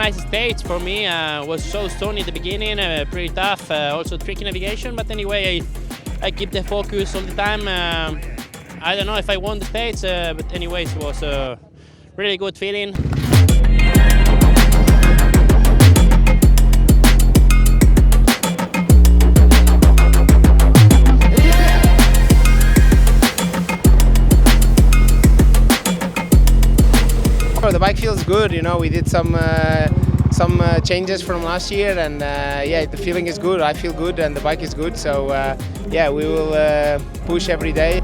nice stage for me. Was so stony at the beginning, pretty tough, also tricky navigation. But anyway, I keep the focus all the time. I don't know if I won the stage, but anyways, it was a really good feeling. The bike feels good, you know. We did some changes from last year, and yeah, the feeling is good. I feel good, and the bike is good. So yeah, we will push every day.